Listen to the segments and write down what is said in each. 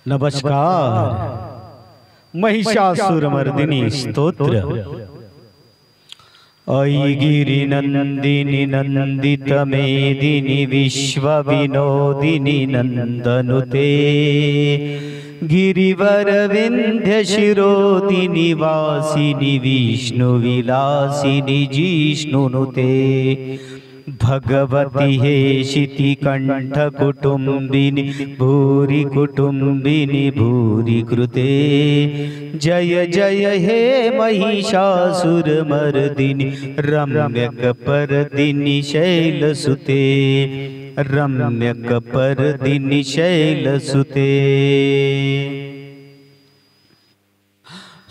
नमस्कार। महिषासुरमर्दिनी स्तोत्र। अयि गिरिनन्दिनि नन्दित मेदिनि विश्वविनोदिनि नन्दनुते गिरिवर विन्ध्य शिरोदिनि वासिनि विष्णुविलासिनि जिष्णुनुते भगवती हेशिति कंठ कुटुंबिनी भूरि कुटुंबिनी भूरि कृते जय जय हे महिषासुरमर्दिनि रम्यकपर्दिनि शैलसुते रम्यकपर्दिनि शैलसुते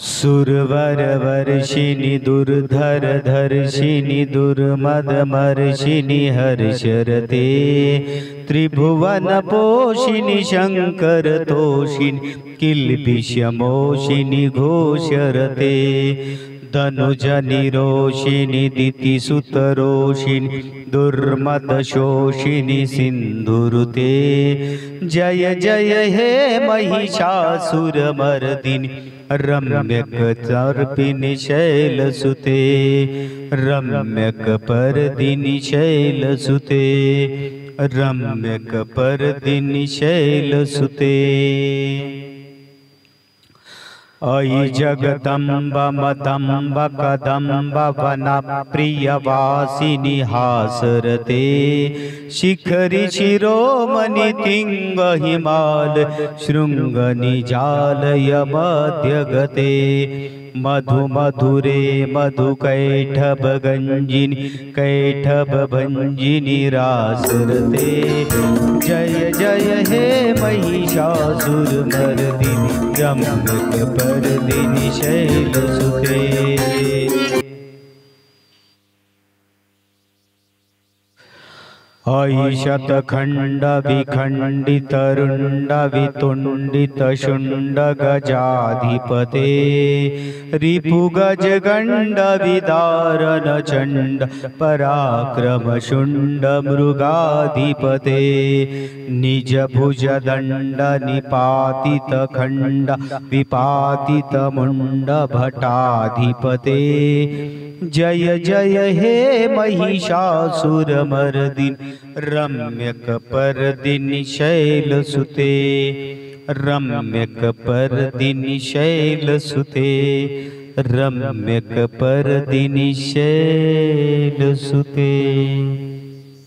सुरवर वर्षिणि दुर्धर धर्षिणि दुर्मदमर्षिणि हर्षरते त्रिभुवन पोषिणि शंकर तोषिणि किल्बिषमोषिणि घोषरते धनुजनिरोषिणि दितिसुतरोषिणि दुर्मदशोषिणि सिन्धुरुते जय जय हे महिषासुरमर्दिनि रम्यकपर्दिनि शैलसुते रम्यकपर्दिनि शैलसुते रम्यकपर्दिनि शैलसुते अयि जगदम्ब मदम्ब कदम्ब वनप्रियवासिनि हासरते शिखरि शिरोमणि तिंग हिमाल शृंग निजालय मध्यगते मधु मधुरे मधु कैठब गंजिनी कैठब भंजिनी रासरते जय जय हे महिषासुरमर्दिनि रम्यकपर्दिनि शैलसुते अयि शतखंड विखंडित रुंड वितुंडित शुंड गजाधिपते रिपु गज गंड विदारण चंड पराक्रम शुंड मृगाधिपते निज भुज दंड निपातित खंड विपातित मुंड भटाधिपते जय जय हे महिषासुरमर्दिनि रम्यकपर्दिनि शैलसुते रम्यकपर्दिनि शैलसुते रम्यकपर्दिनि शैलसुते।